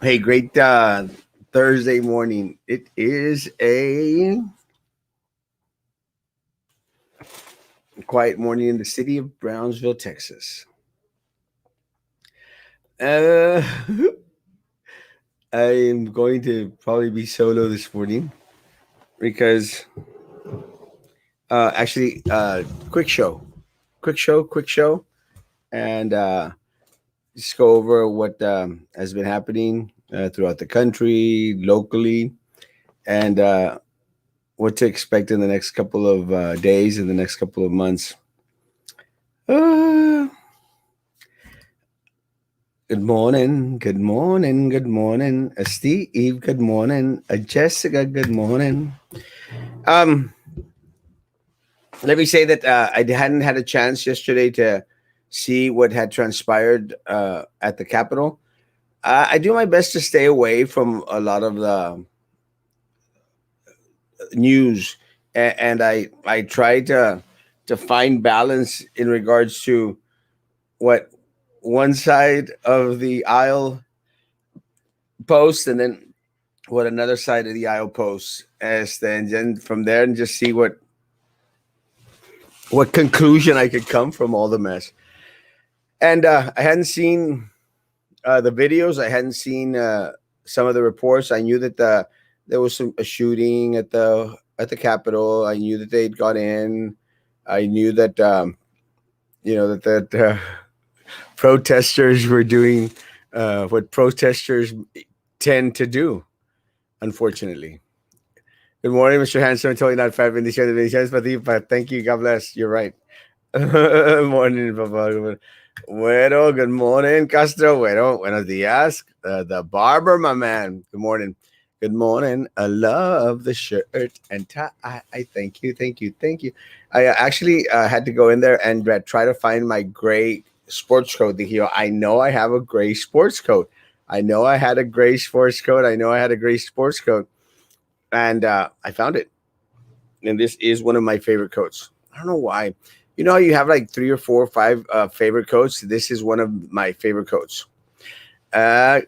Hey, great Thursday morning. It is a quiet morning in the city of Brownsville, Texas. Uh, I'm going to probably be solo this morning because actually, quick show, and just go over what has been happening throughout the country, locally, and what to expect in the next couple of days, in the next couple of months. Uh, Good morning, good morning, good morning. Steve, good morning. Jessica, good morning. Um, Let me say that I hadn't had a chance yesterday to see what had transpired at the Capitol. I do my best to stay away from a lot of the news, and I try to find balance in regards to what one side of the aisle posts, and then what another side of the aisle posts, and then from there and just see what conclusion I could come from all the mess. And I hadn't seen the videos. I hadn't seen some of the reports. I knew that there was a shooting at the Capitol. I knew that they'd got in. I knew that that protesters were doing what protesters tend to do. Unfortunately. Good morning, Mr. Handsome. Totally not five bendiciones, bendiciones para ti. Thank you. God bless. You're right. Morning, Papa. Bueno, good morning, Castro. Bueno, buenos días. The barber, my man. Good morning. Good morning. I love the shirt and tie. I thank you, thank you, thank you. I actually had to go in there and try to find my gray sports coat. I know I have a gray sports coat. I know I had a gray sports coat. I know I had a gray sports coat, and I found it. And this is one of my favorite coats. I don't know why. You know how you have like three or four or five favorite coats? This is one of my favorite coats. Uh,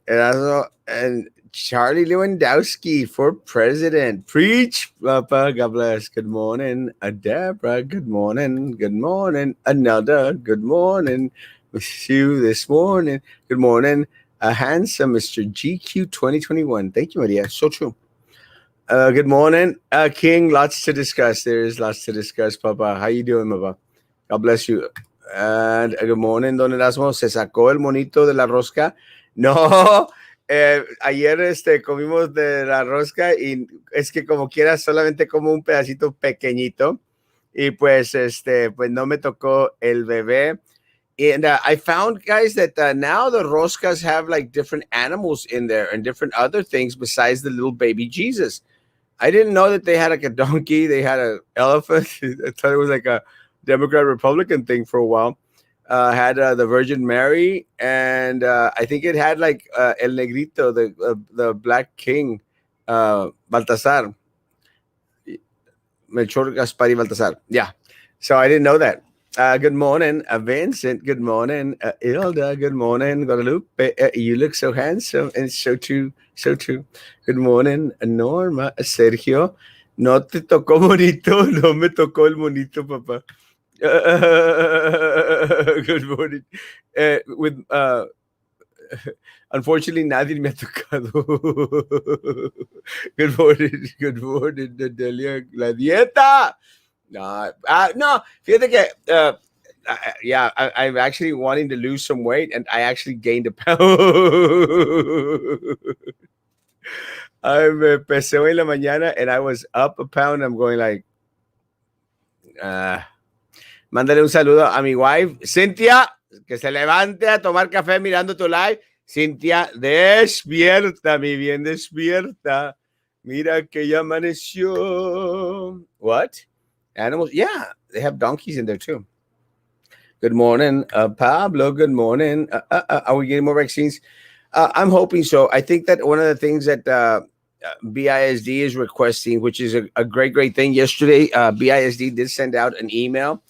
Erasmo and Charlie Lewandowski for president. Preach, Papa. God bless. Good morning, Deborah. Good morning. Good morning, Another. Good morning. With you this morning. Good morning, a handsome Mr. GQ 2021. Thank you, Maria. So true. Good morning, King. Lots to discuss. There is lots to discuss, Papa. How you doing, Papa? God bless you. And good morning, Don Erasmo. ¿Se sacó el monito de la rosca? No, ayer comimos de la rosca y es que como quiera solamente como un pedacito pequeñito y pues pues no me tocó el bebé. And I found, guys, that now the roscas have like different animals in there and different other things besides the little baby Jesus. I didn't know that they had like a donkey. They had an elephant. I thought it was like a Democrat Republican thing for a while. Had the Virgin Mary, and I think it had like El Negrito, the Black King, Baltasar, Melchor, Gaspar, y Baltasar. Yeah. So I didn't know that. Good morning, Vincent. Good morning, Ilda. Good morning, Guadalupe. You look so handsome, and so true, so true. Good morning, Norma. Sergio. No te tocó monito, no me tocó el monito, papá. Good morning. With Unfortunately, nadie me ha tocado. Good morning, Nadelia. La dieta. No, fíjate que, yeah, I'm actually wanting to lose some weight, and I actually gained a pound. I me pesé hoy en la mañana, and I was up a pound. I'm going like, uh, mándale un saludo a mi wife, Cintia, que se levante a tomar café mirando tu live. Cintia, despierta, mi bien, despierta. Mira que ya amaneció. What? Animals? Yeah, they have donkeys in there too. Good morning, Pablo. Good morning. Are we getting more vaccines? I'm hoping so. I think that one of the things that BISD is requesting, which is great, great thing. Yesterday, BISD did send out an email,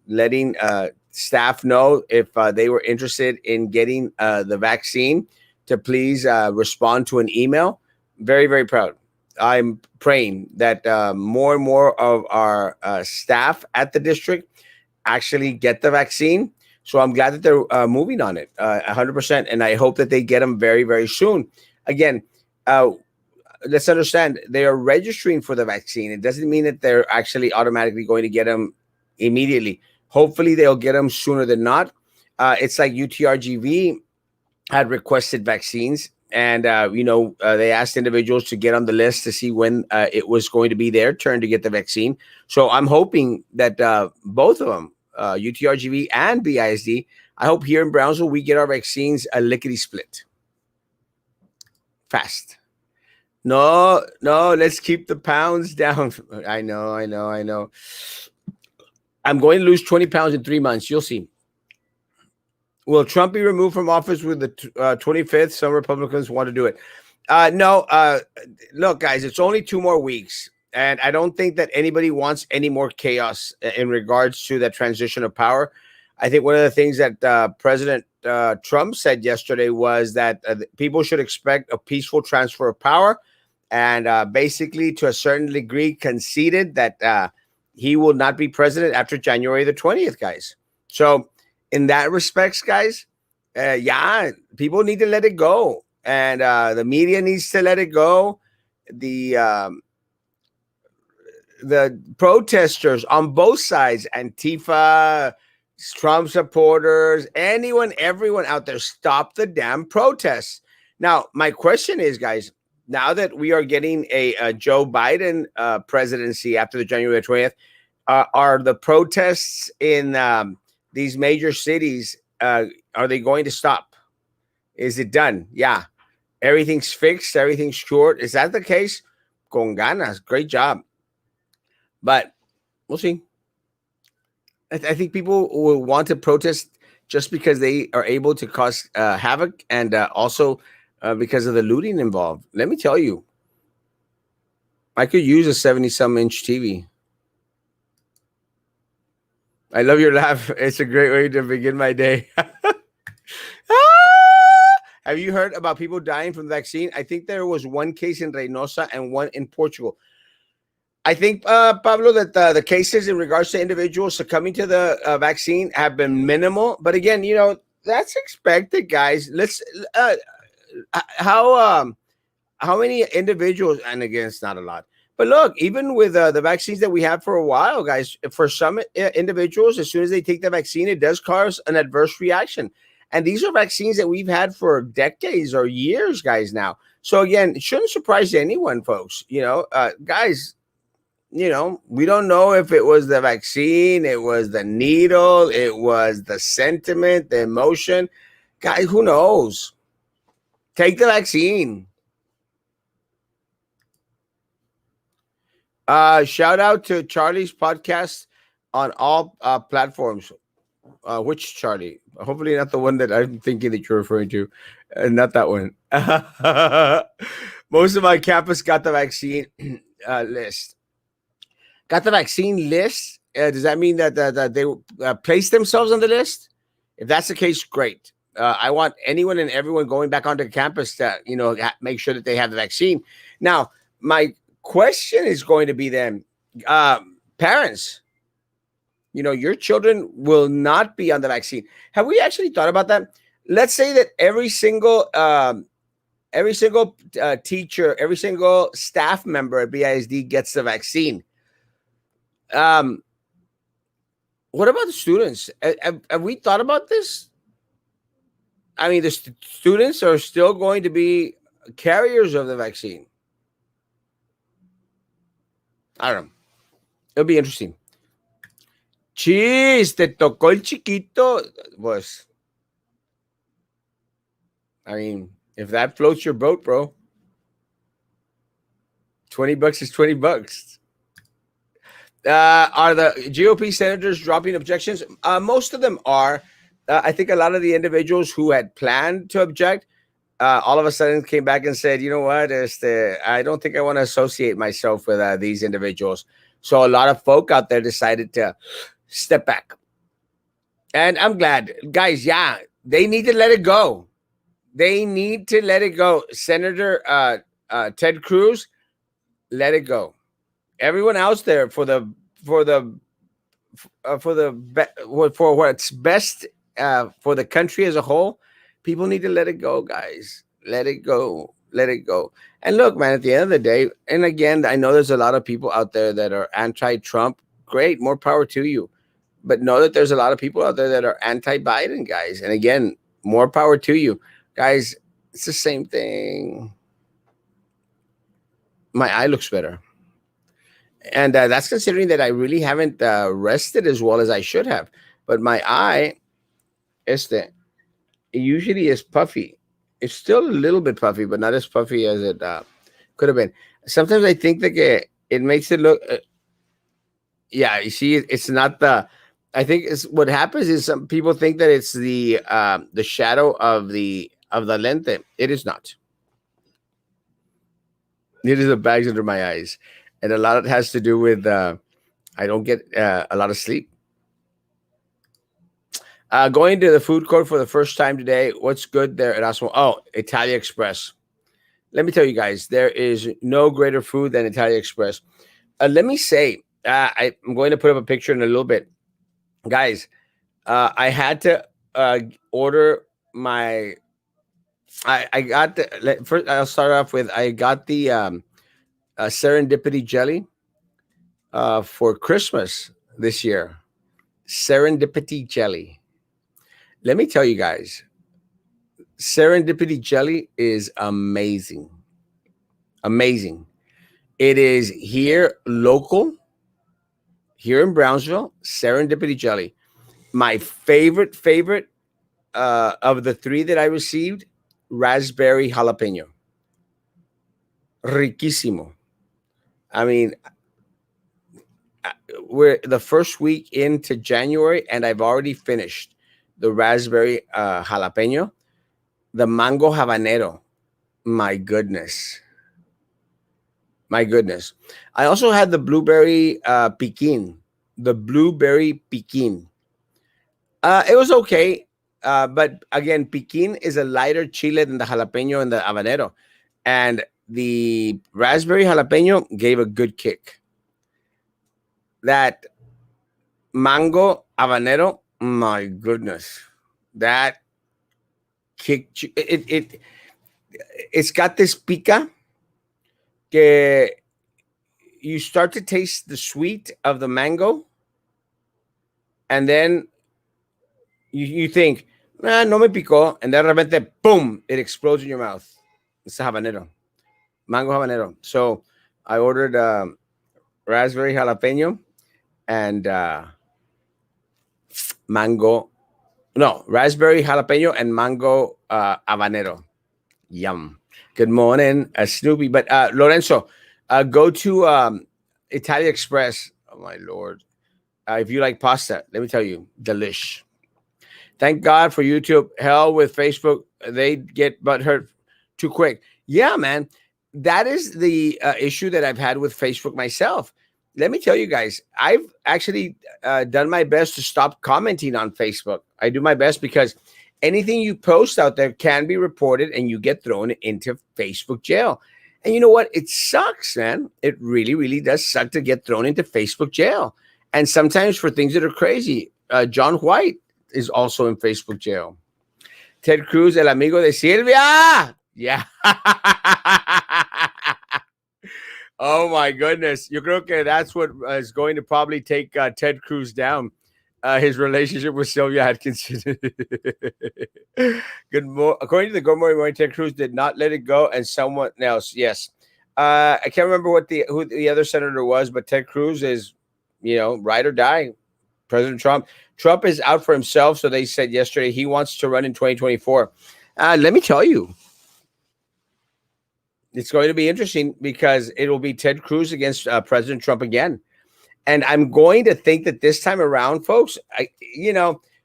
letting staff know if they were interested in getting the vaccine to please respond to an email. Very, very proud. I'm praying that more and more of our staff at the district actually get the vaccine. So I'm glad that they're moving on it 100%. And I hope that they get them very, very soon. Again, uh, let's understand they are registering for the vaccine. It doesn't mean that they're actually automatically going to get them immediately. Hopefully, they'll get them sooner than not. It's like UTRGV had requested vaccines, and they asked individuals to get on the list to see when it was going to be their turn to get the vaccine. So I'm hoping that both of them, UTRGV and BISD, I hope here in Brownsville we get our vaccines a lickety split, fast. No, no, let's keep the pounds down. I know, I know, I know. I'm going to lose 20 pounds in 3 months. You'll see. Will Trump be removed from office with the 25th? Some Republicans want to do it. No, look, guys, it's only 2 more weeks. And I don't think that anybody wants any more chaos in regards to that transition of power. I think one of the things that President Trump said yesterday was that people should expect a peaceful transfer of power, and basically, to a certain degree, conceded that he will not be president after January the 20th, guys. So, in that respects, guys, yeah, people need to let it go, and the media needs to let it go. The protesters on both sides, Antifa, Trump supporters, everyone out there, stop the damn protests. Now, my question is, guys, now that we are getting a Joe Biden presidency after the January 20th, are the protests in these major cities, are they going to stop? Is it done? Yeah. Everything's fixed. Everything's cured. Is that the case? Con ganas. Great job. But we'll see. I think people will want to protest just because they are able to cause havoc, and also because of the looting involved. Let me tell you, I could use a 70-some-inch TV. I love your laugh. It's a great way to begin my day. Have you heard about people dying from the vaccine? I think there was one case in Reynosa and one in Portugal. I think, Pablo, that the cases in regards to individuals succumbing to the vaccine have been minimal. But again, that's expected, guys. Let's how many individuals? And again, it's not a lot. But look, even with the vaccines that we have for a while, guys, for some individuals, as soon as they take the vaccine, it does cause an adverse reaction. And these are vaccines that we've had for decades or years, guys, now. So again, it shouldn't surprise anyone, folks. Guys, we don't know if it was the vaccine, it was the needle, it was the sentiment, the emotion. Guys, who knows? Take the vaccine. Shout out to Charlie's podcast on all platforms. Which Charlie? Hopefully not the one that I'm thinking that you're referring to. Not that one. Most of my campus got the vaccine list. Got the vaccine list? Does that mean that they placed themselves on the list? If that's the case, great. I want anyone and everyone going back onto campus to, make sure that they have the vaccine. Now, my question is going to be then, parents, your children will not be on the vaccine. Have we actually thought about that? Let's say that every single teacher, every single staff member at BISD gets the vaccine. What about the students? Have we thought about this? I mean, the students are still going to be carriers of the vaccine. I don't know. It'll be interesting. Cheese, te tocó el chiquito. Pues, I mean, if that floats your boat, bro, $20 is $20. Are the GOP senators dropping objections? Most of them are. I think a lot of the individuals who had planned to object, all of a sudden came back and said, you know what, I don't think I want to associate myself with these individuals. So a lot of folk out there decided to step back. And I'm glad, guys. Yeah, they need to let it go. They need to let it go. Senator Ted Cruz, let it go. Everyone else there for the for what's best for the country as a whole, people need to let it go, guys. Let it go. Let it go. And look, man, at the end of the day, and again, I know there's a lot of people out there that are anti-Trump. Great, more power to you. But know that there's a lot of people out there that are anti-Biden, guys. And again, more power to you, guys. It's the same thing. My eye looks better, and that's considering that I really haven't rested as well as I should have. But my eye, este, it usually is puffy. It's still a little bit puffy, but not as puffy as it could have been. Sometimes I think that it makes it look. Yeah, you see, it's not the. I think it's what happens is some people think that it's the shadow of the lente. It is not. It is the bags under my eyes, and a lot of it has to do with I don't get a lot of sleep. Going to the food court for the first time today. What's good there at Erasmo? Oh, Italia Express. Let me tell you guys, there is no greater food than Italia Express. Let me say, I'm going to put up a picture in a little bit, guys. I had to order my. I got first. I'll start off with I got the serendipity jelly for Christmas this year. Serendipity jelly. Let me tell you guys, serendipity jelly is amazing. Amazing. It is here local, here in Brownsville, serendipity jelly. My favorite of the three that I received, raspberry jalapeno. Riquísimo. I mean, we're the first week into January, and I've already finished the raspberry jalapeno, the mango habanero. My goodness. My goodness. I also had the blueberry piquin. The blueberry piquin. It was okay. But again, piquin is a lighter chile than the jalapeno and the habanero. And the raspberry jalapeno gave a good kick. That mango habanero, my goodness. That kicked it's got this pica que you start to taste the sweet of the mango, and then you think, no me picó, and then repente, boom, it explodes in your mouth. It's a habanero, mango habanero. So I ordered raspberry jalapeno and mango, no, raspberry jalapeno and mango habanero. Yum. Good morning, Snoopy. But Lorenzo, go to Italia Express. Oh my lord! If you like pasta, let me tell you, delish. Thank God for YouTube. Hell with Facebook, they get butthurt too quick. Yeah, man, that is the issue that I've had with Facebook myself. Let me tell you guys, I've actually done my best to stop commenting on Facebook. I do my best because anything you post out there can be reported and you get thrown into Facebook jail. And you know what? It sucks, man. It really, really does suck to get thrown into Facebook jail. And sometimes for things that are crazy. John White is also in Facebook jail. Ted Cruz, el amigo de Silvia. Yeah. Oh my goodness. Yo creo que that's what is going to probably take Ted Cruz down. His relationship with Sylvia Atkinson. According to the Good Morning, Ted Cruz did not let it go, and someone else, yes. I can't remember who the other senator was, but Ted Cruz is, ride or die. President Trump. Trump is out for himself, so they said yesterday he wants to run in 2024. Let me tell you, it's going to be interesting because it will be Ted Cruz against President Trump again. And I'm going to think that this time around, folks,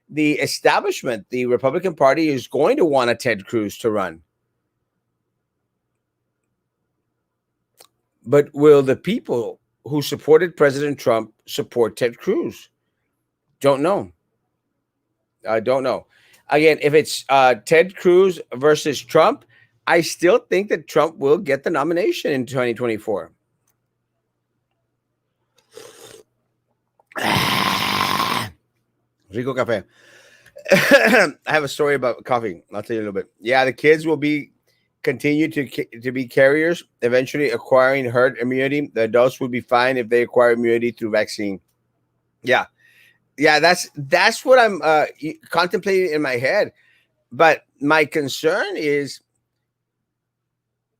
the establishment, the Republican Party is going to want a Ted Cruz to run. But will the people who supported President Trump support Ted Cruz? Don't know. I don't know. Again, if it's Ted Cruz versus Trump, I still think that Trump will get the nomination in 2024. Rico Cafe. I have a story about coffee. I'll tell you a little bit. Yeah, the kids will be continue to be carriers, eventually acquiring herd immunity. The adults will be fine if they acquire immunity through vaccine. Yeah, yeah, that's what I'm contemplating in my head. But my concern is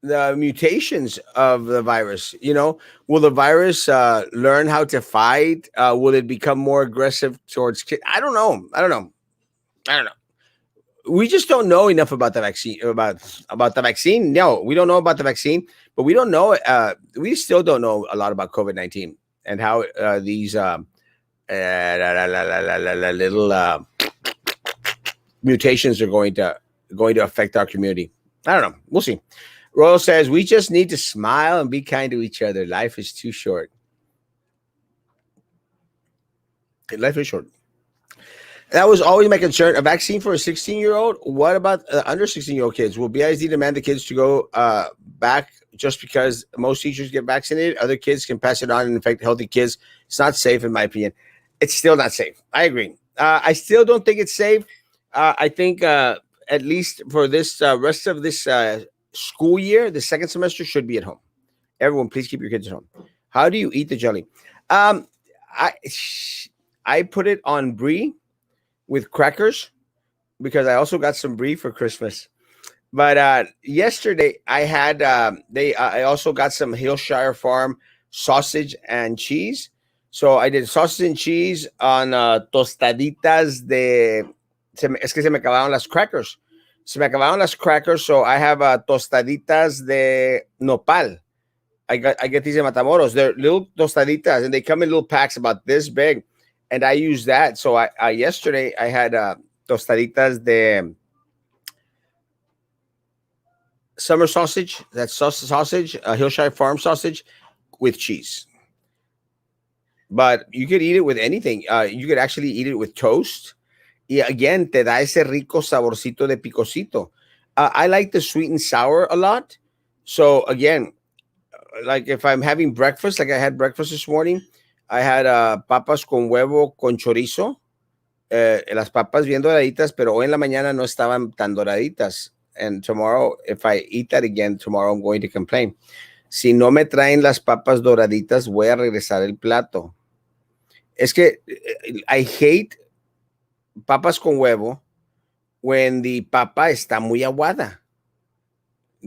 the mutations of the virus. Will the virus learn how to fight? Will it become more aggressive towards kids? I don't know. I don't know. I don't know. We just don't know enough about the vaccine. About the vaccine. No, we don't know about the vaccine, but we don't know. We still don't know a lot about COVID-19 and how these little mutations are going to affect our community. I don't know. We'll see. Royal says we just need to smile and be kind to each other. Life is too short. Life is short. That was always my concern. A vaccine for a 16-year-old. What about under 16-year-old kids? Will BISD demand the kids to go back just because most teachers get vaccinated? Other kids can pass it on and infect healthy kids. It's not safe, in my opinion. It's still not safe. I agree. I still don't think it's safe. I think at least for this rest of this school year, the second semester should be at home. Everyone, please keep your kids at home. How do you eat the jelly? Um, I I put it on brie with crackers because I also got some brie for Christmas. But yesterday I had I also got some Hillshire Farm sausage and cheese. So I did sausage and cheese on tostaditas de. Es que se me acabaron las crackers. Se me acabaron las crackers, so I have tostaditas de nopal. I get these in Matamoros. They're little tostaditas, and they come in little packs about this big, and I use that. So I yesterday I had tostaditas de summer sausage. That's sausage, Hillshire Farm sausage with cheese. But you could eat it with anything. You could actually eat it with toast. Y again, te da ese rico saborcito de picosito. I like the sweet and sour a lot. So again, like if I'm having breakfast, like I had breakfast this morning, I had papas con huevo con chorizo. Las papas bien doraditas, pero hoy en la mañana no estaban tan doraditas. And tomorrow, if I eat that again, tomorrow I'm going to complain. Si no me traen las papas doraditas, voy a regresar el plato. Es que I hate papas con huevo when the papa está muy aguada.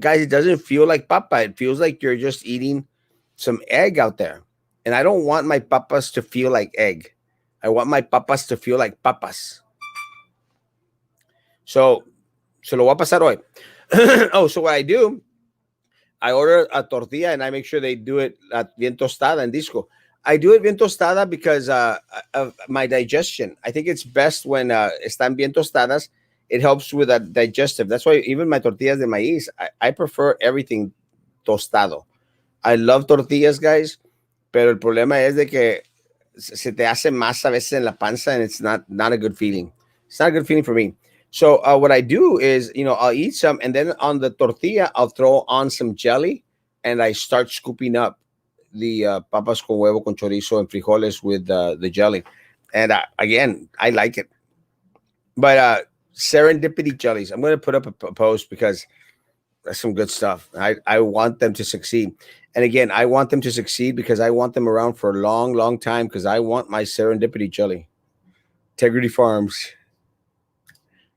Guys, it doesn't feel like papa. It feels like you're just eating some egg out there. And I don't want my papas to feel like egg. I want my papas to feel like papas. So, se lo voy a pasar hoy. Oh, so what I do, I order a tortilla and I make sure they do it bien tostada en disco. I do it bien tostada because of my digestion. I think it's best when están bien tostadas. It helps with that digestive. That's why even my tortillas de maíz, I prefer everything tostado. I love tortillas, guys, pero el problema es de que se te hace más a veces en la panza and it's not a good feeling. It's not a good feeling for me. So what I do is, I'll eat some and then on the tortilla, I'll throw on some jelly and I start scooping up the papas con huevo con chorizo and frijoles with the jelly. And again, I like it. But serendipity jellies, I'm going to put up a post because that's some good stuff. I want them to succeed. And again, I want them to succeed because I want them around for a long, long time because I want my serendipity jelly. Integrity Farms.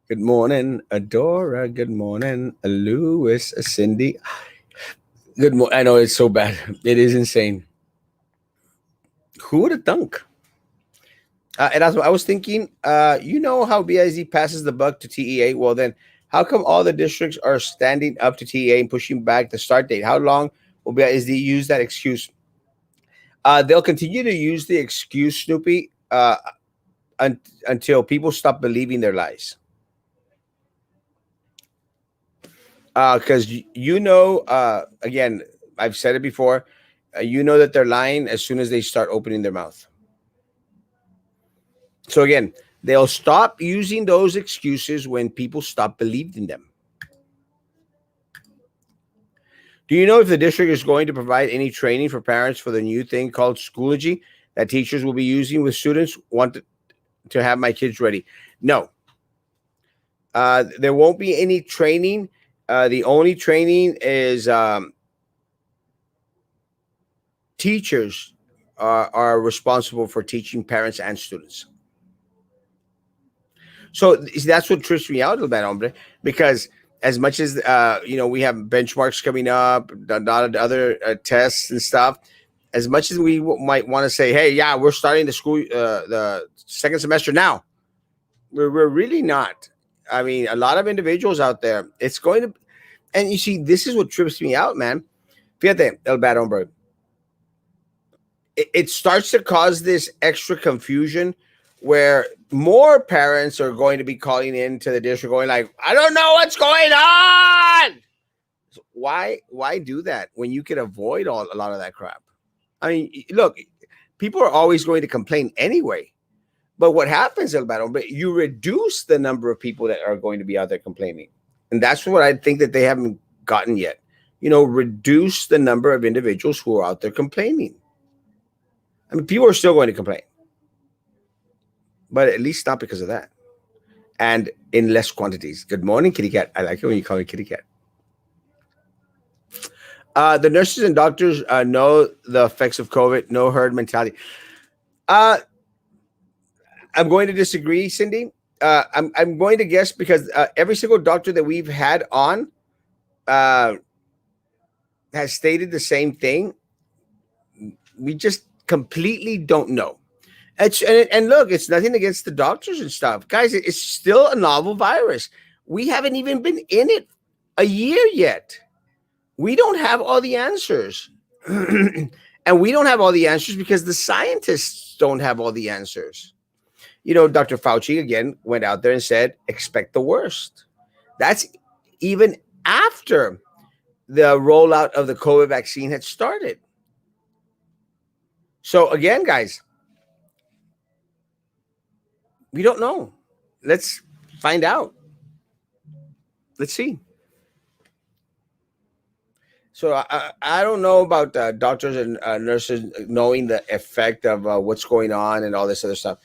Good morning, Adora. Good morning, Lewis, Cindy. Good morning. I know it's so bad. It is insane. Who would have thunk? Erasmo, I was thinking, how BIZ passes the buck to TEA? Well, then, how come all the districts are standing up to TEA and pushing back the start date? How long will BIZ use that excuse? They'll continue to use the excuse, Snoopy, until people stop believing their lies. Because again, I've said it before, that they're lying as soon as they start opening their mouth. So again, They'll stop using those excuses when people stop believing them. Do you know if the district is going to provide any training for parents for the new thing called Schoology that teachers will be using with students? Want to have my kids ready? No, there won't be any training. The only training is teachers are responsible for teaching parents and students. So that's what trips me out a little bit, hombre, because as much as we have benchmarks coming up, a lot of other tests and stuff. As much as we might want to say, "Hey, yeah, we're starting the school, the second semester now," we're really not. I mean, a lot of individuals out there, it's going to, and you see, this is what trips me out, man. Fíjate, el bad hombre. It starts to cause this extra confusion where more parents are going to be calling into the district going like, I don't know what's going on. So why do that when you can avoid a lot of that crap? I mean, look, people are always going to complain anyway. But what happens, Alberto, but you reduce the number of people that are going to be out there complaining. And that's what I think that they haven't gotten yet. Reduce the number of individuals who are out there complaining. I mean, people are still going to complain, but at least not because of that. And in less quantities. Good morning, kitty cat. I like it when you call me kitty cat. The nurses and doctors know the effects of COVID, no herd mentality. I'm going to disagree, Cindy. I'm going to guess because every single doctor that we've had on has stated the same thing. We just completely don't know. And look, it's nothing against the doctors and stuff. Guys, it's still a novel virus. We haven't even been in it a year yet. We don't have all the answers. And we don't have all the answers because the scientists don't have all the answers. Dr. Fauci again went out there and said, expect the worst. That's even after the rollout of the COVID vaccine had started. So again, guys, we don't know. Let's find out. Let's see. So I don't know about doctors and nurses knowing the effect of what's going on and all this other stuff.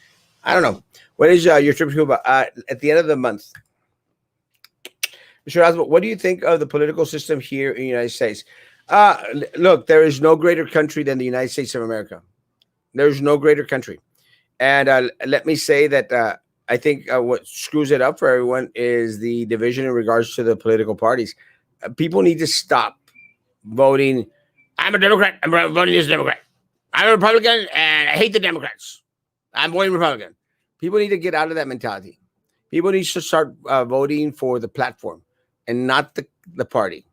I don't know. When is your trip to Cuba? At the end of the month. Mr. Erasmo, what do you think of the political system here in the United States? Look, there is no greater country than the United States of America. There's no greater country. And let me say that I think what screws it up for everyone is the division in regards to the political parties. People need to stop voting. I'm a Democrat. I'm voting as a Democrat. I'm a Republican, and I hate the Democrats. I'm voting Republican. People need to get out of that mentality. People need to start voting for the platform and not the party.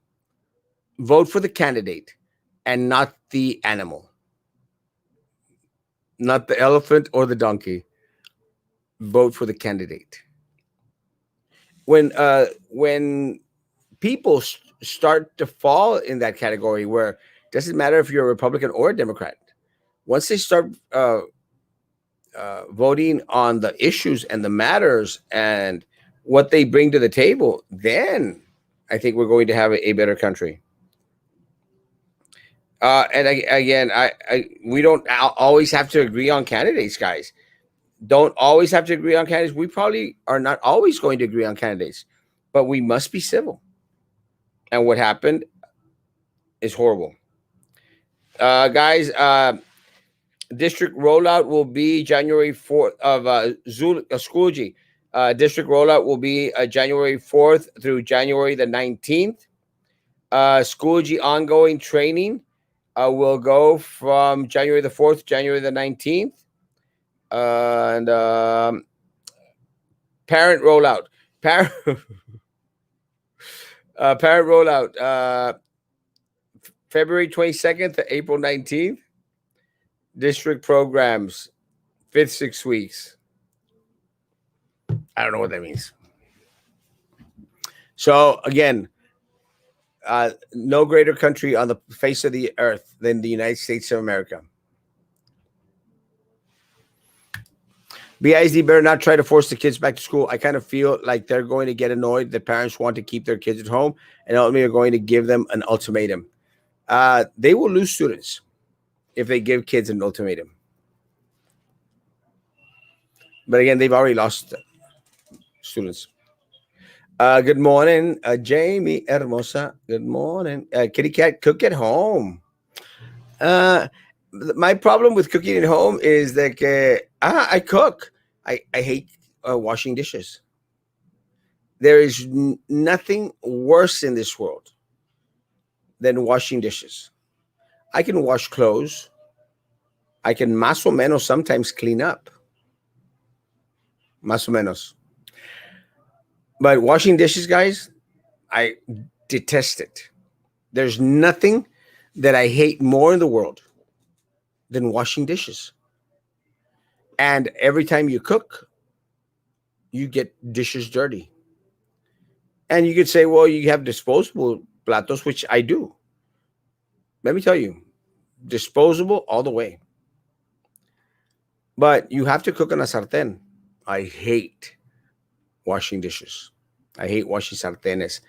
Vote for the candidate and not the animal. Not the elephant or the donkey. Vote for the candidate. When people start to fall in that category where it doesn't matter if you're a Republican or a Democrat, once they start voting on the issues and the matters and what they bring to the table, then I think we're going to have a better country. We don't always have to agree on candidates, guys. Don't always have to agree on candidates. We probably are not always going to agree on candidates, but we must be civil. And what happened is horrible. Guys, district rollout will be January 4th of Schoology. District rollout will be January 4th through January the 19th. Schoology ongoing training will go from January the 4th to January the 19th. And parent rollout. Parent rollout. February 22nd to April 19th. District programs, 5th 6 weeks. I don't know what that means. So again, no greater country on the face of the earth than the United States of America. BISD better not try to force the kids back to school. I kind of feel like they're going to get annoyed that parents want to keep their kids at home and ultimately are going to give them an ultimatum. They will lose students if they give kids an ultimatum. But again, they've already lost students. Good morning, Jamie Hermosa. Good morning. Kitty Cat, cook at home. Uh, my problem with cooking at home is that I cook. I hate washing dishes. There is nothing worse in this world than washing dishes. I can wash clothes. I can más o menos sometimes clean up. Más o menos. But washing dishes, guys, I detest it. There's nothing that I hate more in the world than washing dishes. And every time you cook, you get dishes dirty. And you could say, well, you have disposable platos, which I do. Let me tell you, disposable all the way. But you have to cook on a sartén. I hate washing dishes. I hate washing sartenes,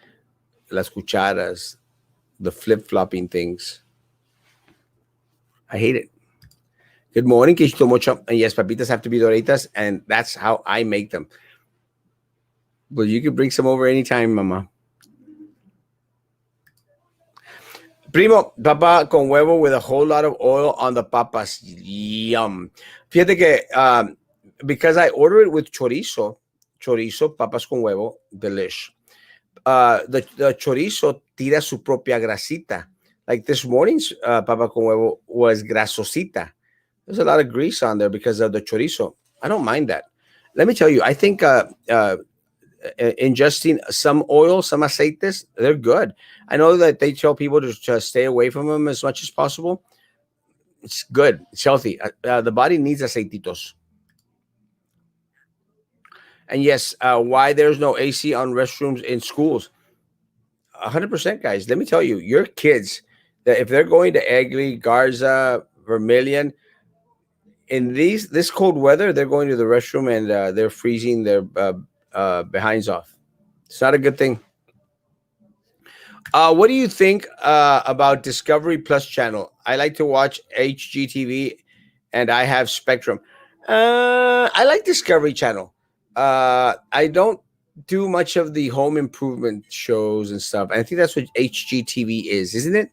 las cucharas, the flip flopping things. I hate it. Good morning, Kishito Mocho. And yes, papitas have to be doritas, and that's how I make them. But you can bring some over anytime, mama. Primo, papa con huevo with a whole lot of oil on the papas. Yum. Fíjate que because I order it with chorizo, papas con huevo, delish. The chorizo tira su propia grasita. Like this morning's papa con huevo was grasosita. There's a lot of grease on there because of the chorizo. I don't mind that. Let me tell you, I think ingesting some oil, some aceites, they're good. I know that they tell people to stay away from them as much as possible. It's good. It's healthy. The body needs aceititos. And yes, why there's no AC on restrooms in schools? 100%, guys. Let me tell you, your kids, that if they're going to Egley, Garza, Vermilion, in this cold weather, they're going to the restroom and they're freezing their behinds off. It's not a good thing. What do you think about Discovery Plus channel? I like to watch HGTV, and I have Spectrum. I like Discovery Channel. I don't do much of the home improvement shows and stuff. I think that's what HGTV is, isn't it?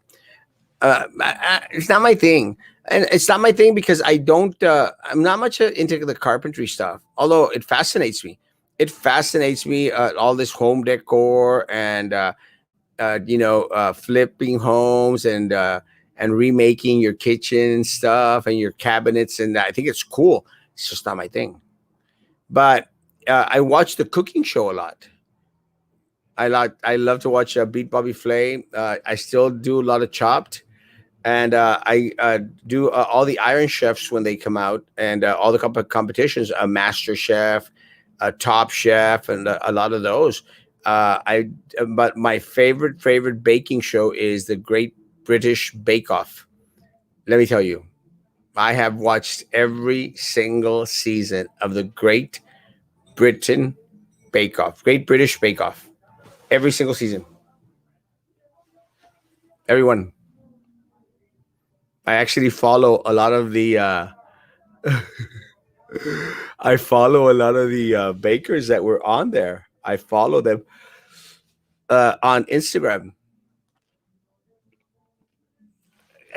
It's not my thing, and it's not my thing because I don't. I'm not much into the carpentry stuff, although it fascinates me. It fascinates me all this home decor and flipping homes and remaking your kitchen stuff and your cabinets, and I think it's cool. It's just not my thing. But I watch the cooking show a lot. I love to watch Beat Bobby Flay. I still do a lot of Chopped, and I do all the Iron Chefs when they come out, and all the competitions, a Master Chef, a Top Chef, and a lot of those. I But my favorite baking show is the Great British Bake Off. Let me tell you, I have watched every single season of the Britain Bake Off, Great British Bake Off, every single season, everyone. I actually follow a lot of the. I follow a lot of the bakers that were on there. I follow them on Instagram.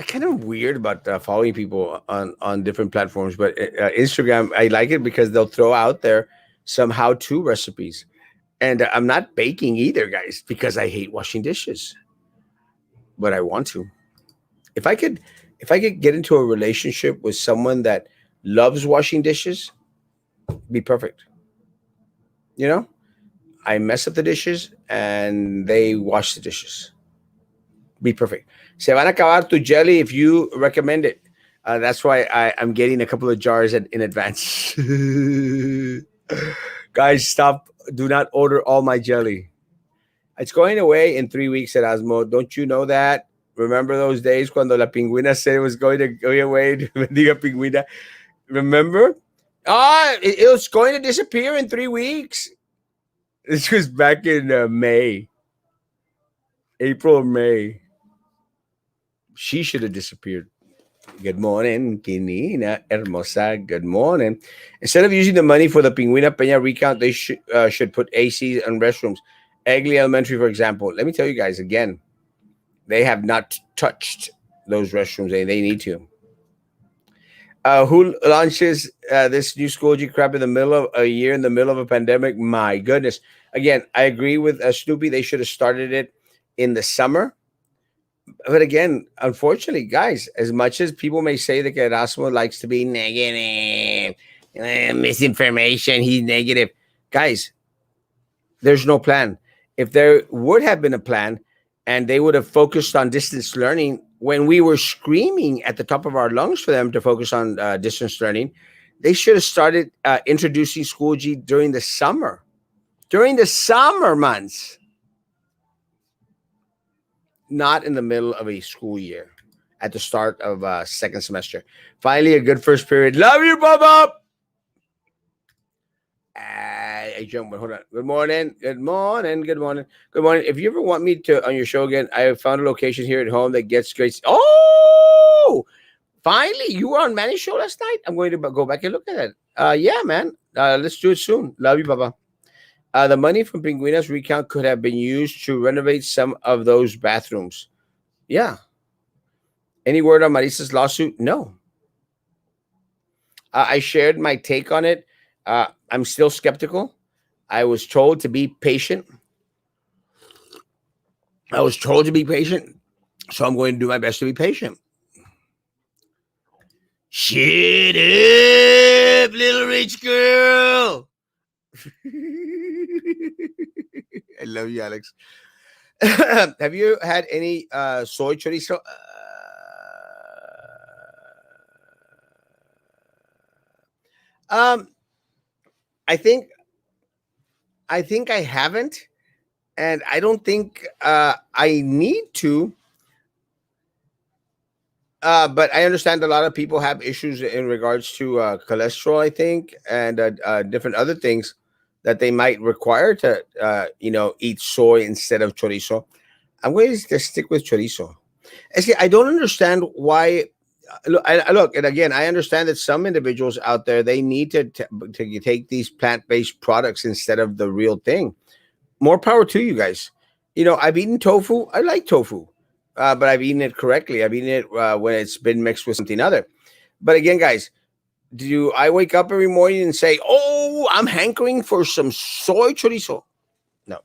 Kind of weird about following people on different platforms, but Instagram, I like it because they'll throw out there some how-to recipes. And I'm not baking either, guys, because I hate washing dishes, but I want to. If I could, if I could get into a relationship with someone that loves washing dishes, be perfect. You know, I mess up the dishes and they wash the dishes. Be perfect. Se van a acabar tu jelly if you recommend it. That's why I'm getting a couple of jars in advance. Guys, stop. Do not order all my jelly. It's going away in 3 weeks, Erasmo. Don't you know that? Remember those days cuando la pingüina said it was going to go away? Diga pingüina. Remember? It was going to disappear in 3 weeks. This was back in May, April or May. She should have disappeared. Good morning, Quinina Hermosa. Good morning. Instead of using the money for the Pinguina Peña recount, they should put ACs and restrooms. Egley Elementary, for example. Let me tell you guys again, they have not touched those restrooms. They need to. Who launches this new school G crap in the middle of a year, in the middle of a pandemic? My goodness. Again, I agree with Snoopy. They should have started it in the summer. But again, unfortunately, guys, as much as people may say that Erasmo likes to be negative, misinformation, he's negative. Guys, there's no plan. If there would have been a plan and they would have focused on distance learning when we were screaming at the top of our lungs for them to focus on distance learning, they should have started introducing School G during the summer months, not in the middle of a school year, at the start of second semester. Finally, a good first period. Love you, Bubba. I jumped. Hold on. Good morning. Good morning. Good morning. Good morning. If you ever want me to on your show again, I have found a location here at home that gets great. Oh, finally, you were on Manny's show last night. I'm going to go back and look at it. Yeah, man. Let's do it soon. Love you, Baba. The money from Pinguina's recount could have been used to renovate some of those bathrooms. Yeah. Any word on Marisa's lawsuit? No. I shared my take on it. I'm still skeptical. I was told to be patient. So I'm going to do my best to be patient. Shut up, little rich girl. I love you, Alex. Have you had any soy chorizo? I think I haven't, and I don't think I need to. But I understand a lot of people have issues in regards to cholesterol, I think, and different other things that they might require to, eat soy instead of chorizo. I'm going to stick with chorizo. See, I don't understand why. Look, and again, I understand that some individuals out there they need to take these plant-based products instead of the real thing. More power to you guys. I've eaten tofu. I like tofu, but I've eaten it correctly. I've eaten it when it's been mixed with something other. But again, guys, do I wake up every morning and say, "Oh, I'm hankering for some soy chorizo"? No.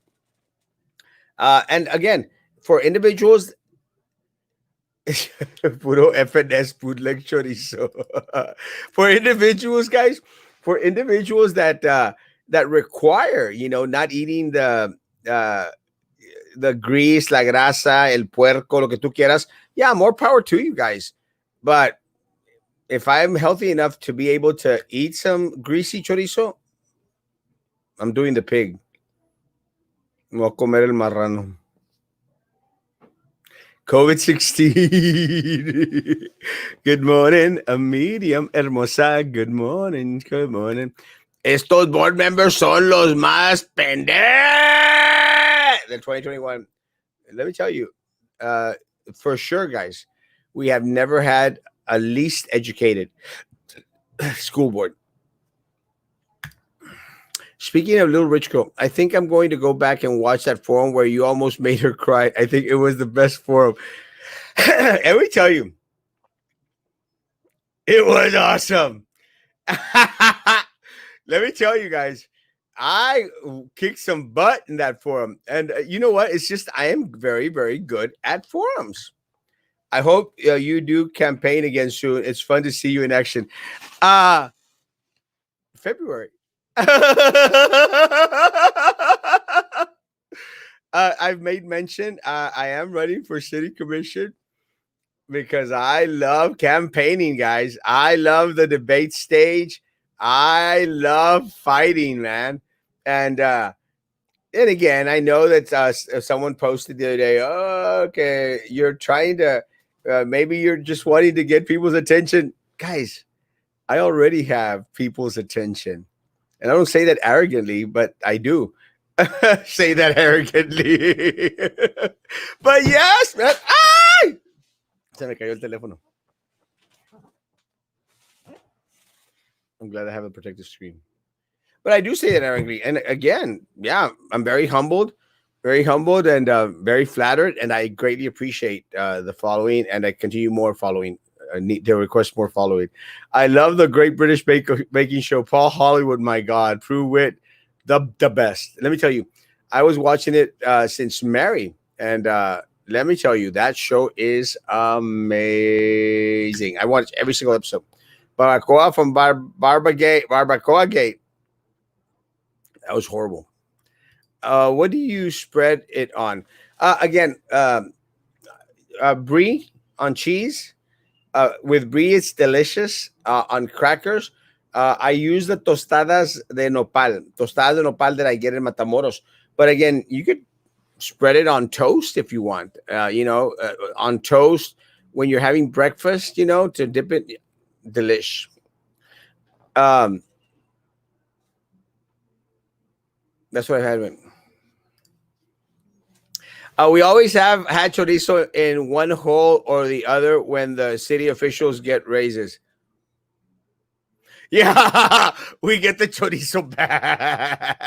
And again, for individuals, puro FNS bootleg chorizo. For individuals, guys, that require, not eating the grease, la grasa, el puerco, lo que tú quieras. Yeah, more power to you guys. But if I'm healthy enough to be able to eat some greasy chorizo, I'm doing the pig. Me voy a comer el marrano. COVID-16. Good morning, a medium hermosa. Good morning. Good morning. Estos board members son los más pendejos del 2021. Let me tell you, for sure, guys, we have never had a least educated school board. Speaking of Little Rich Girl, I think I'm going to go back and watch that forum where you almost made her cry. I think it was the best forum. Let me tell you, it was awesome. Let me tell you guys, I kicked some butt in that forum. And you know what? It's just I am very, very good at forums. I hope you do campaign again soon. It's fun to see you in action. February. I've made mention. I am running for city commission because I love campaigning, guys. I love the debate stage. I love fighting, man. And again, I know that someone posted the other day. Oh, okay, you're trying to. Maybe you're just wanting to get people's attention, guys. I already have people's attention. And I don't say that arrogantly, but I do say that arrogantly. But yes, man. ¡Ay! Se me cayó el teléfono. I'm glad I have a protective screen. But I do say that arrogantly. And again, yeah, I'm very humbled and very flattered. And I greatly appreciate the following. And I continue more following. Need to request more following. I love the Great British Baking Show. Paul Hollywood, my God, Prue Witt, the best. Let me tell you, I was watching it since Mary, and let me tell you, that show is amazing. I watch every single episode. Barbacoa from Barbacoa Gate. That was horrible. What do you spread it on? Again, brie on cheese. With brie, it's delicious. On crackers, I use the tostadas de nopal that I get in Matamoros. But again, you could spread it on toast if you want. On toast when you're having breakfast. To dip it, delish. Um, that's what I had. We always have had chorizo in one hole or the other when the city officials get raises. Yeah, we get the chorizo back.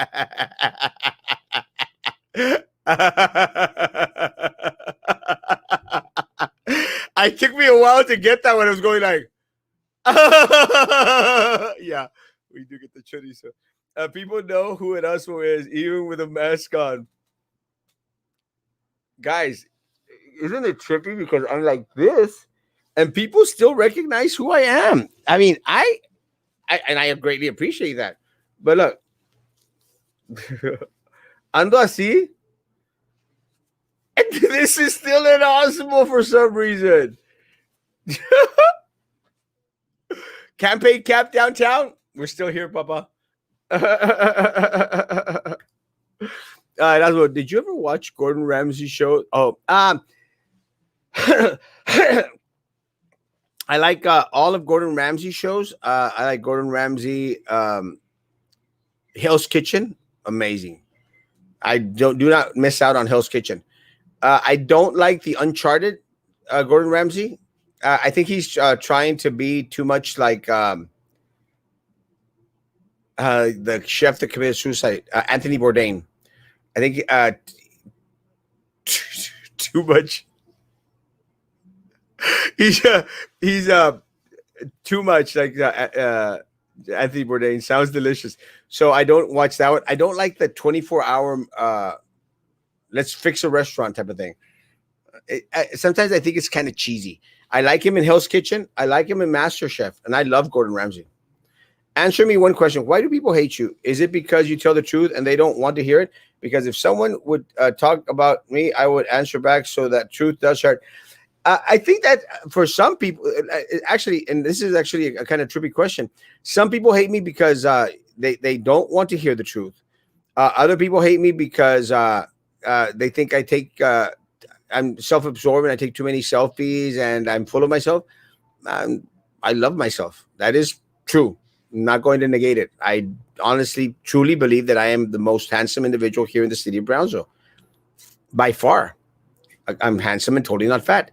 I took me a while to get that when I was going like, yeah, we do get the chorizo. People know who Erasmo is, even with a mask on. Guys, isn't it trippy because I'm like this, and people still recognize who I am? I mean, I greatly appreciate that. But look, ando así, and this is still impossible for some reason. Campaign cap downtown. We're still here, Papa. That's what. Did you ever watch Gordon Ramsay show? Oh, I like all of Gordon Ramsay shows. I like Gordon Ramsay, Hell's Kitchen, amazing. I do not miss out on Hell's Kitchen. I don't like the Uncharted Gordon Ramsay. I think he's trying to be too much like the chef that committed suicide, Anthony Bourdain. I think too much. He's he's too much like Anthony Bourdain. Sounds delicious. So I don't watch that one. I don't like the 24-hour let's fix a restaurant type of thing. Sometimes I think it's kind of cheesy. I like him in Hell's Kitchen. I like him in MasterChef, and I love Gordon Ramsay. Answer me one question: why do people hate you? Is it because you tell the truth and they don't want to hear it? Because if someone would talk about me, I would answer back so that truth does hurt. I think that for some people, actually, and this is actually a kind of trippy question. Some people hate me because they don't want to hear the truth. Other people hate me because they think I'm self-absorbed and I take too many selfies and I'm full of myself. I love myself. That is true. I'm not going to negate it. I honestly, truly believe that I am the most handsome individual here in the city of Brownsville. By far. I'm handsome and totally not fat.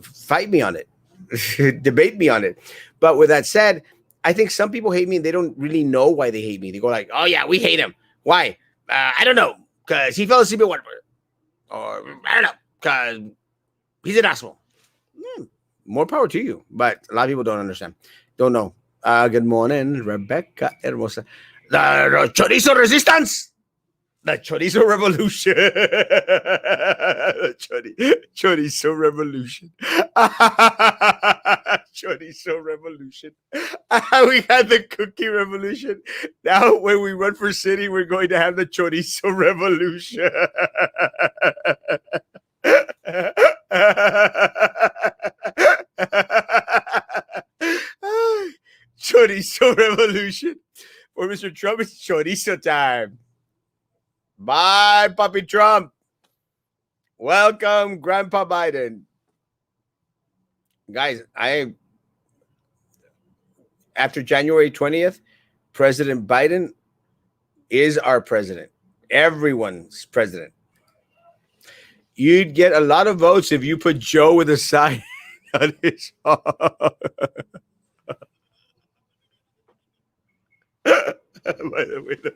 Fight me on it. Debate me on it. But with that said, I think some people hate me and they don't really know why they hate me. They go like, oh yeah, we hate him. Why? I don't know. Because he fell asleep at whatever. Or I don't know. Because he's an asshole. More power to you. But a lot of people don't understand. Don't know. Good morning, Rebecca Hermosa. The chorizo resistance. The chorizo revolution. The chorizo revolution. Chorizo revolution. We had the cookie revolution. Now, when we run for city, we're going to have the chorizo revolution. Chorizo revolution. For Mr. Trump, it's chorizo time. Bye, Puppy Trump. Welcome, Grandpa Biden. Guys, after January 20th, President Biden is our president, everyone's president. You'd get a lot of votes if you put Joe with a sign on his arm. By the way, the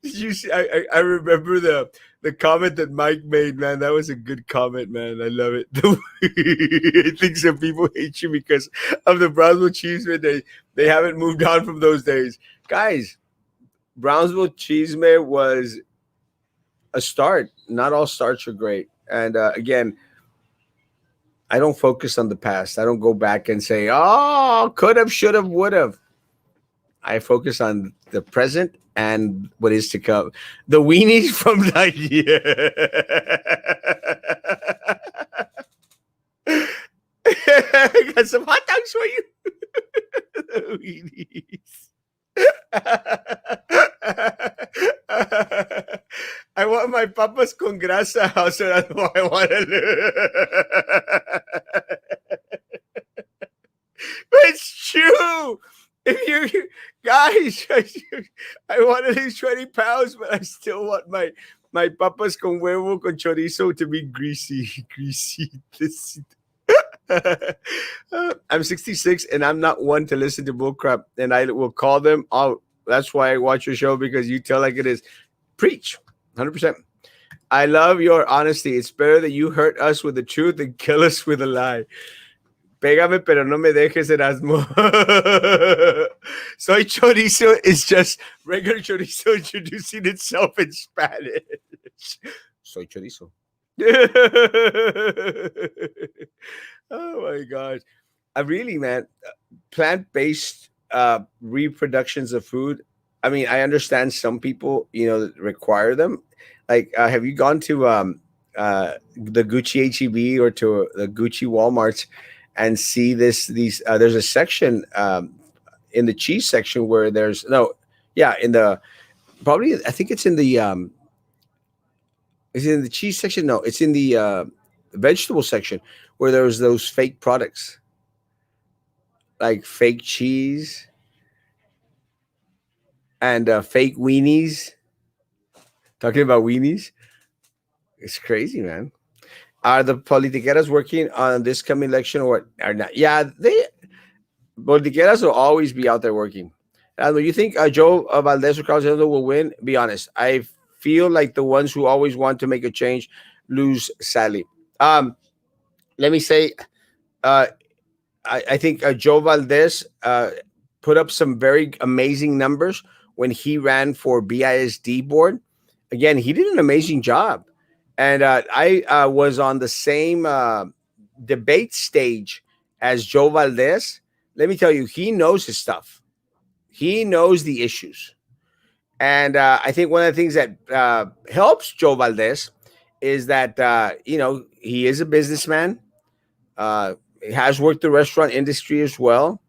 did you see? I remember the comment that Mike made. Man, that was a good comment, man. I love it. I think some people hate you because of the Brownsville Chiefs, man. They haven't moved on from those days, guys. Brownsville Cheeseman was a start. Not all starts are great, and again, I don't focus on the past. I don't go back and say, "Oh, could have, should have, would have." I focus on the present and what is to come. The weenies from that year. I got some hot dogs for you. The weenies. I want my papas con grasa, so that's why I want to. It's true. If you guys, I want to lose 20 pounds, but I still want my papas con huevo con chorizo to be greasy. I'm 66 and I'm not one to listen to bullcrap, and I will call them out. That's why I watch your show, because you tell like it is. Preach, 100%. I love your honesty. It's better that you hurt us with the truth than kill us with a lie. Pégame, pero no me dejes, Erasmo. Soy chorizo is just regular chorizo introducing itself in Spanish. Soy chorizo. Oh my gosh. I really, man, plant-based reproductions of food. I mean, I understand some people, require them. Like, have you gone to the Gucci HEB or to the Gucci Walmarts and see these? There's a section in the cheese section where there's in the probably I think it's in the is it in the cheese section? No, it's in the vegetable section where there's those fake products, like fake cheese and fake weenies. Talking about weenies, it's crazy, man. Are the politiqueras working on this coming election or what? Are not? Yeah, politiqueras will always be out there working. And when you think Joe Valdez or Carlos Alvarado will win, be honest. I feel like the ones who always want to make a change lose sadly. Let me say, I think Joe Valdez put up some very amazing numbers when he ran for BISD board. Again, he did an amazing job. And I was on the same debate stage as Joe Valdez. Let me tell you, he knows his stuff. He knows the issues. And I think one of the things that helps Joe Valdez is that, he is a businessman. He has worked the restaurant industry as well.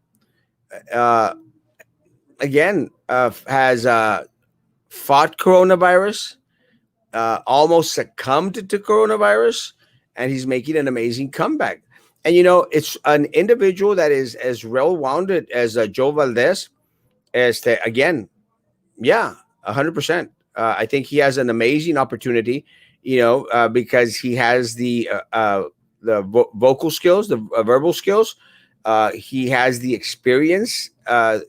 Again, has fought coronavirus. Almost succumbed to coronavirus, and he's making an amazing comeback. And it's an individual that is as well-rounded as Joe Valdez. Again, 100%. I think he has an amazing opportunity, because he has the vocal skills, the verbal skills. He has the experience.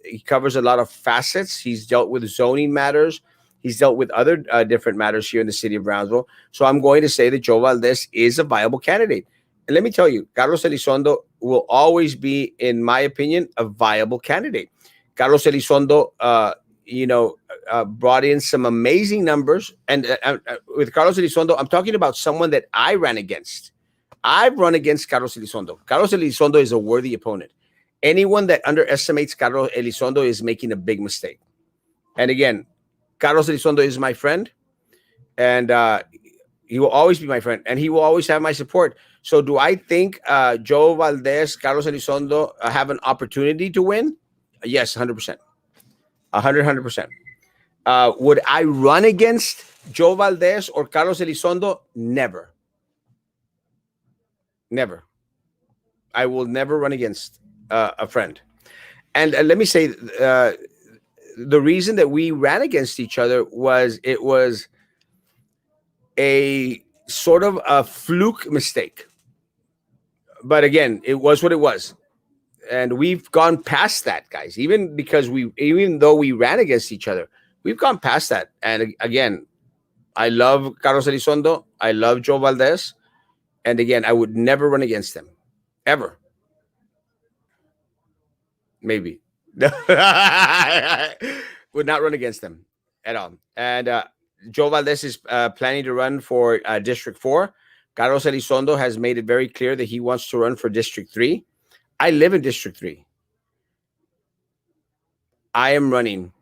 He covers a lot of facets. He's dealt with zoning matters. He's dealt with other different matters here in the city of Brownsville. So I'm going to say that Joe Valdez is a viable candidate. And let me tell you, Carlos Elizondo will always be, in my opinion, a viable candidate. Carlos Elizondo, brought in some amazing numbers. And with Carlos Elizondo, I'm talking about someone that I ran against. I've run against Carlos Elizondo. Carlos Elizondo is a worthy opponent. Anyone that underestimates Carlos Elizondo is making a big mistake. And again, Carlos Elizondo is my friend, and he will always be my friend, and he will always have my support. So do I think Joe Valdez, Carlos Elizondo have an opportunity to win? Yes, 100%. 100%. Would I run against Joe Valdez or Carlos Elizondo, never, never. I will never run against a friend. And let me say, uh, the reason that we ran against each other was it was a sort of a fluke mistake. But again, it was what it was. And we've gone past that, guys. Even though we ran against each other, we've gone past that. And again, I love Carlos Elizondo. I love Joe Valdez. And again, I would never run against them. Ever. Maybe. Would not run against them at all. And Joe Valdez is planning to run for District 4. Carlos Elizondo has made it very clear that he wants to run for District 3. I live in District 3. I am running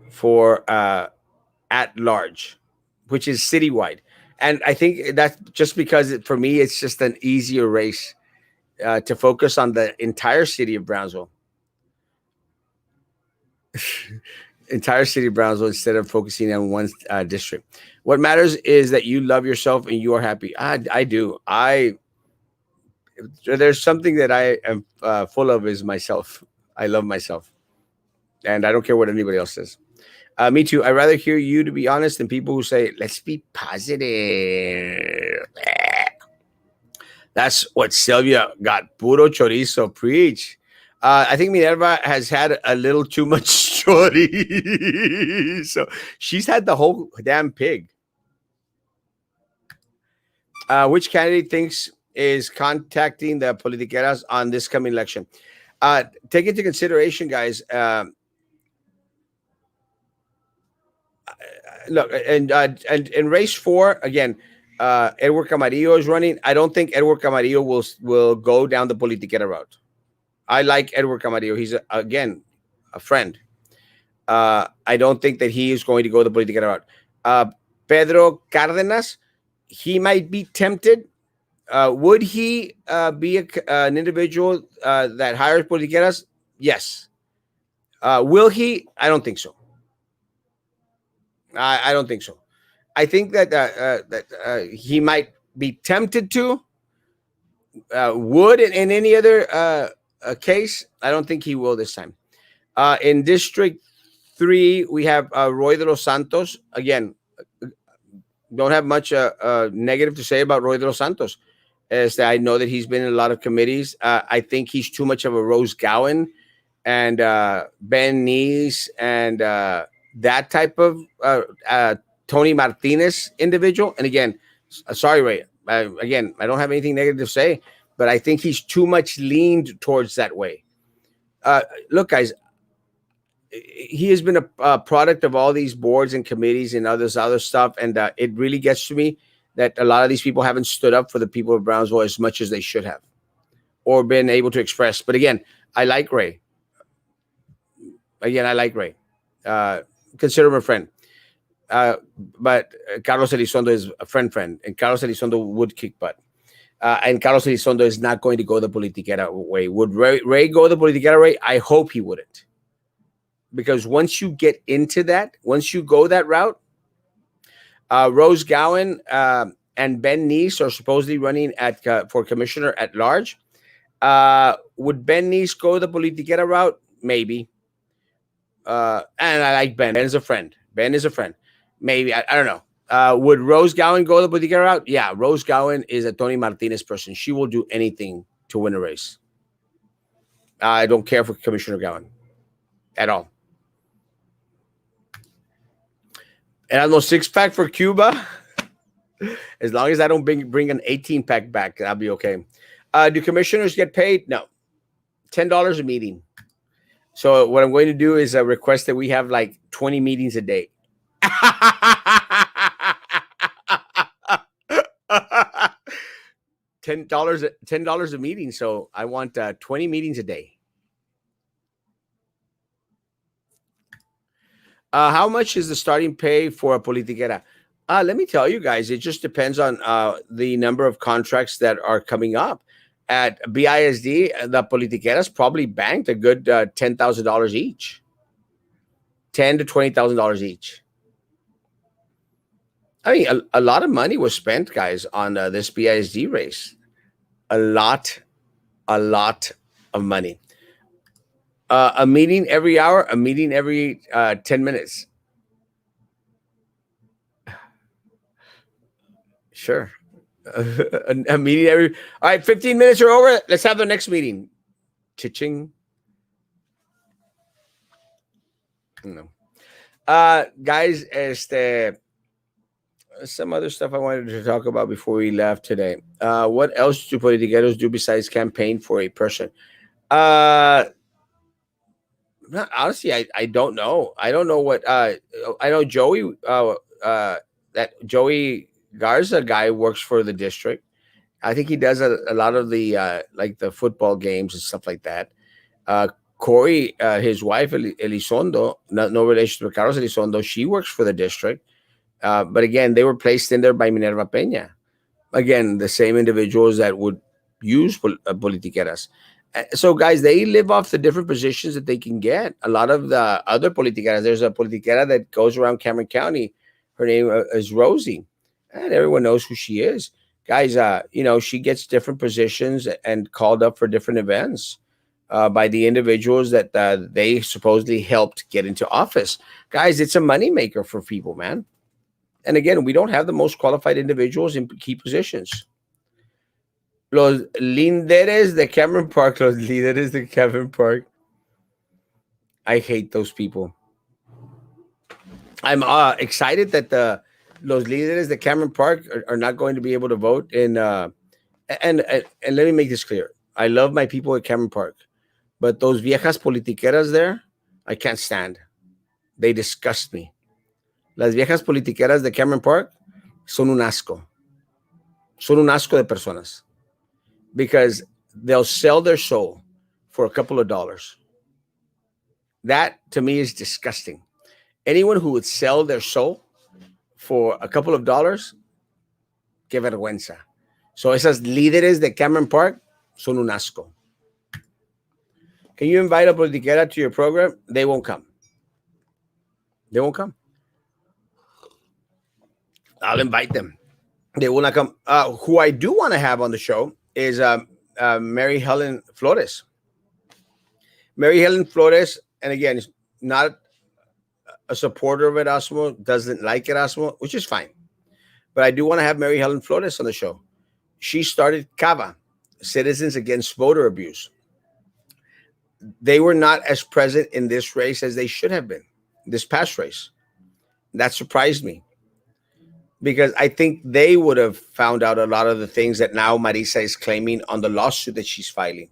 for at large, which is citywide. And I think that's just because for me, it's just an easier race to focus on the entire city of Brownsville. Entire city of Brownsville instead of focusing on one district. What matters is that you love yourself and you are happy. I do. There's something that I am full of is myself. I love myself, and I don't care what anybody else says. Me too. I'd rather hear you to be honest than people who say, let's be positive. That's what Sylvia got. Puro chorizo. Preach. I think Minerva has had a little too much chorizo. She's had the whole damn pig. Which candidate thinks is contacting the politiqueras on this coming election? Take into consideration, guys. Look, and in race 4 again, Edward Camarillo is running. I don't think Edward Camarillo will go down the politiquera route. I like Edward Camarillo. He's again a friend. I don't think that he is going to go the politiquera route. Pedro Cardenas, he might be tempted. Would he be an individual that hires politiqueras? Yes. Will he? I don't think so. I don't think so. I think that he might be tempted to. Would in any other case? I don't think he will this time. In District 3, we have Roy de los Santos. Again, don't have much negative to say about Roy de los Santos. As I know that he's been in a lot of committees. I think he's too much of a Rose Gowen and Ben Nees and that type of Tony Martinez individual. And again, sorry, Ray. Again, I don't have anything negative to say, but I think he's too much leaned towards that way. Look, guys, he has been a product of all these boards and committees and other stuff, and it really gets to me that a lot of these people haven't stood up for the people of Brownsville as much as they should have, or been able to express. But again, I like Ray. Again, I like Ray. Consider him a friend. But Carlos Elizondo is a friend, and Carlos Elizondo would kick butt. And Carlos Elizondo is not going to go the politiquera way. Would Ray go the politiquera way? I hope he wouldn't. Because once you get into that, once you go that route, Rose Gowen and Ben Neese are supposedly running for commissioner at large. Would Ben Neese go the politiquera route? Maybe. And I like Ben. Ben is a friend. Maybe. I don't know. Would Rose Gowen go the politiquera route? Yeah, Rose Gowen is a Tony Martinez person. She will do anything to win a race. I don't care for Commissioner Gowen at all. Erasmo 6-pack for Cuba. As long as I don't bring an 18-pack back, I'll be okay. Do commissioners get paid? No. $10 a meeting. So what I'm going to do is request that we have like 20 meetings a day. $10 a meeting. So I want 20 meetings a day. How much is the starting pay for a politiquera? Let me tell you guys, it just depends on the number of contracts that are coming up. At BISD, the politiqueras probably banked a good $10,000 each. $10,000 to $20,000 each. I mean, a lot of money was spent, guys, on this BISD race. A lot, a lot of money. A meeting every hour, a meeting every 10 minutes. Sure. A meeting every. All right, 15 minutes are over. Let's have the next meeting. Chiching. No. Guys, some other stuff I wanted to talk about before we left today. What else do politiqueros do besides campaign for a person? Uh, Honestly, I don't know. I don't know what. I know Joey. That Joey Garza guy works for the district. I think he does a lot of the like the football games and stuff like that. Uh, Corey, his wife Elizondo, no relation to Carlos Elizondo, she works for the district. But again, they were placed in there by Minerva Peña. Again, the same individuals that would use politiqueras. So, guys, they live off the different positions that they can get. A lot of the other politiqueras, there's a politiquera that goes around Cameron County. Her name is Rosie, and everyone knows who she is. Guys, she gets different positions and called up for different events by the individuals that they supposedly helped get into office. Guys, it's a moneymaker for people, man. And again, we don't have the most qualified individuals in key positions. Los líderes de Cameron Park, los líderes de Cameron Park. I hate those people. I'm excited that the los líderes de Cameron Park are not going to be able to vote in. And let me make this clear. I love my people at Cameron Park, but those viejas politiqueras there, I can't stand. They disgust me. Las viejas politiqueras de Cameron Park son un asco. Son un asco de personas because they'll sell their soul for a couple of dollars. That to me is disgusting. Anyone who would sell their soul for a couple of dollars, que vergüenza. So esas líderes de Cameron Park son un asco. Can you invite a politiquera to your program? They won't come. They won't come. I'll invite them. They will not come. Who I do want to have on the show is Mary Helen Flores. Mary Helen Flores, and again, is not a supporter of Erasmo, doesn't like Erasmo, which is fine. But I do want to have Mary Helen Flores on the show. She started CAVA, Citizens Against Voter Abuse. They were not as present in this race as they should have been, this past race. That surprised me because I think they would have found out a lot of the things that now Marisa is claiming on the lawsuit that she's filing.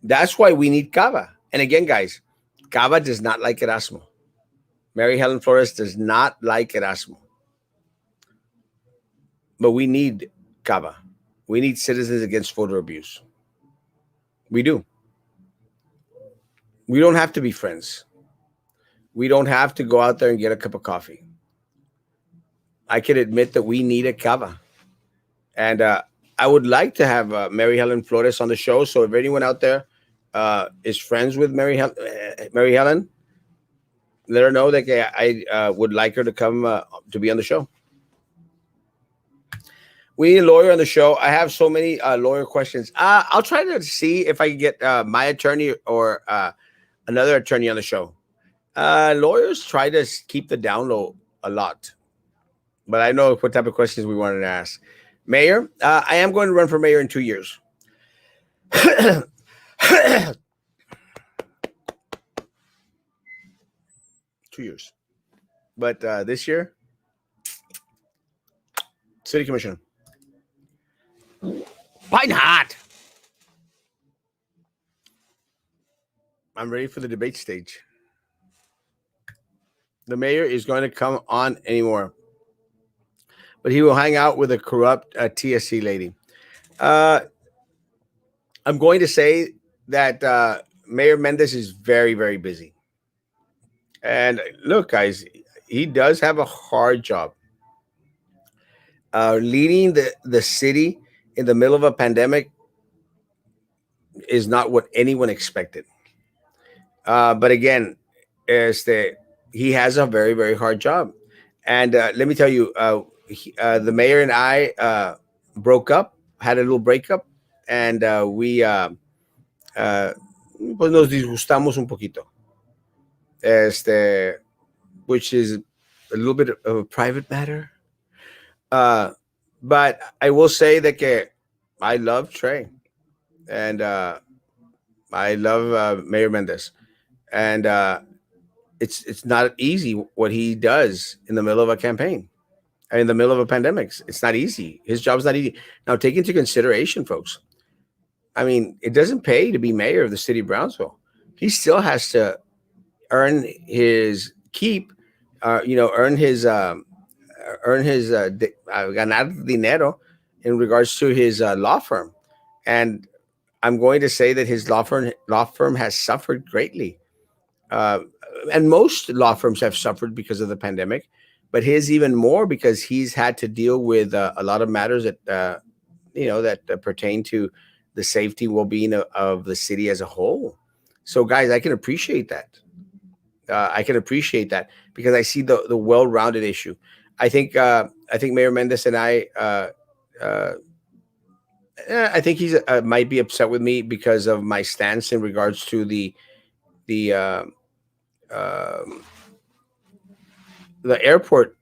That's why we need CAVA. And again, guys, CAVA does not like Erasmo. Mary Helen Flores does not like Erasmo. But we need CAVA. We need Citizens Against Voter Abuse. We do. We don't have to be friends. We don't have to go out there and get a cup of coffee. I can admit that we need a CAVA. And I would like to have Mary Helen Flores on the show. So if anyone out there is friends with Mary Helen, let her know that I would like her to come to be on the show. We need a lawyer on the show. I have so many lawyer questions. I'll try to see if I can get my attorney or another attorney on the show. Lawyers try to keep the down low a lot, but I know what type of questions we wanted to ask. Mayor, I am going to run for mayor in 2 years. 2 years. But this year, city commissioner. Why not? I'm ready for the debate stage. The mayor is going to come on anymore, but he will hang out with a corrupt TSC lady. I'm going to say that Mayor Mendez is very, very busy. And look, guys, he does have a hard job. Leading the city in the middle of a pandemic is not what anyone expected. But again, he has a very, very hard job. And let me tell you, the mayor and I broke up, had a little breakup, and uh, pues nos disgustamos un poquito. Este, which is a little bit of a private matter. Uh, but I will say that I love Trey, and I love Mayor Mendez, and it's not easy what he does in the middle of a campaign, in the middle of a pandemic. It's not easy. His job's not easy. Now, take into consideration, folks. I mean, it doesn't pay to be mayor of the city of Brownsville. He still has to earn his keep, earn his ganar dinero in regards to his law firm. And I'm going to say that his law firm has suffered greatly. Uh, and most law firms have suffered because of the pandemic, but his even more because he's had to deal with a lot of matters that pertain to the safety well-being of the city as a whole. So, guys, I can appreciate that. I can appreciate that because I see the well-rounded issue. I think Mayor Mendes and uh, I think he's might be upset with me because of my stance in regards to the um the airport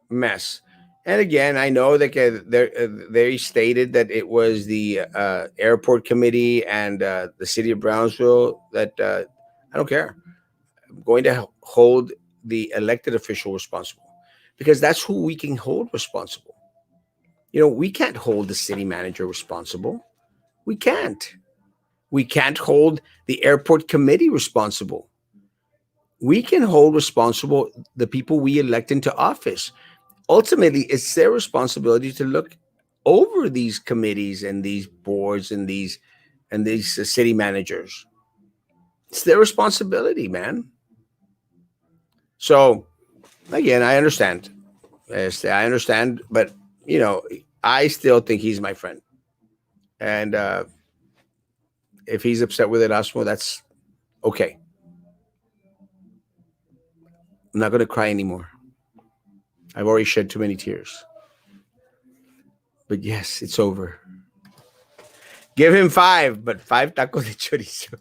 mess. And again, I know that they stated that it was the airport committee and the city of Brownsville that I don't care. I'm going to hold the elected official responsible because that's who we can hold responsible. We can't hold the city manager responsible. We can't. We can't hold the airport committee responsible. We can hold responsible the people we elect into office. Ultimately, it's their responsibility to look over these committees and these boards and these city managers. It's their responsibility, man. So again, I understand. Yes, I understand, but you know, I still think he's my friend. And if he's upset with Erasmo, that's okay. I'm not going to cry anymore. I've already shed too many tears. But yes, it's over. Give him five, but five tacos de chorizo.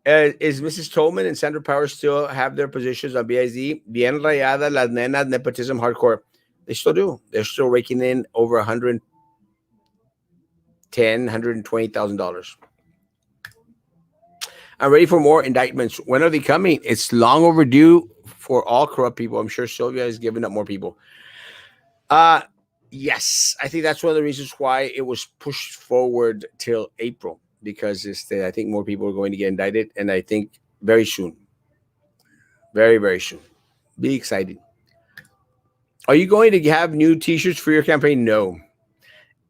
Is Mrs. Tolman and Sandra Power still have their positions on BIZ? Bien rayada, las nenas, nepotism, hardcore. They still do. They're still raking in over 110, $120,000. I'm ready for more indictments. When are they coming? It's long overdue for all corrupt people. I'm sure Sylvia is giving up more people. Uh yes, I think that's one of the reasons why it was pushed forward till April because I think more people are going to get indicted, and I think very soon, very very soon. Be excited. Are you going to have new T-shirts for your campaign? No.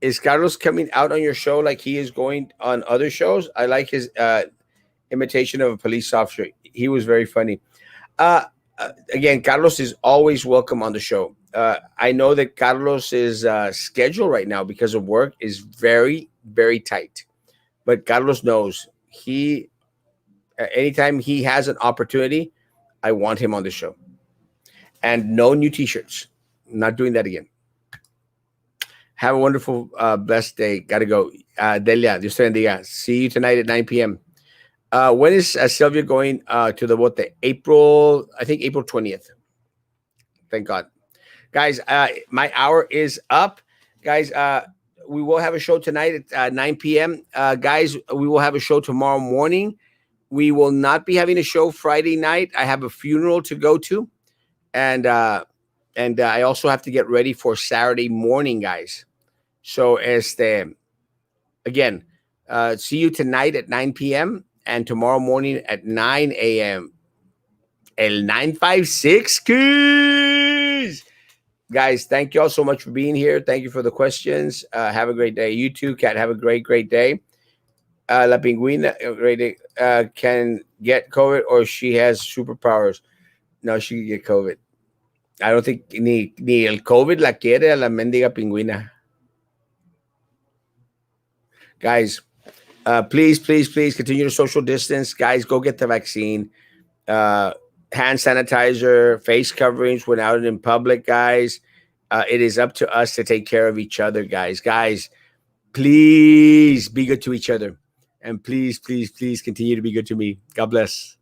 Is Carlos coming out on your show like he is going on other shows? I like his imitation of a police officer. He was very funny. Uh, Again, Carlos is always welcome on the show. I know that Carlos's schedule right now because of work is very, very tight. But Carlos knows anytime he has an opportunity, I want him on the show. And no new T-shirts. I'm not doing that again. Have a wonderful, blessed day. Gotta go. Delia, Dios te bendiga. See you tonight at 9 p.m. When is Sylvia going to the Bote? I think April 20th. Thank God. Guys, my hour is up. Guys, we will have a show tonight at 9 p.m. Guys, we will have a show tomorrow morning. We will not be having a show Friday night. I have a funeral to go to. And I also have to get ready for Saturday morning, guys. So, again, see you tonight at 9 p.m. and tomorrow morning at 9 a.m. El 956 Keys. Guys, thank you all so much for being here. Thank you for the questions. Have a great day. You too, Kat. Have a great, great day. La Pingüina can get COVID or she has superpowers. No, she can get COVID. I don't think ni el COVID la quiere a la mendiga pingüina. Guys, please, please, please continue to social distance. Guys, go get the vaccine. hand sanitizer, face coverings when out in public, guys. It is up to us to take care of each other, guys. Guys, please be good to each other. And please, please, please continue to be good to me. God bless.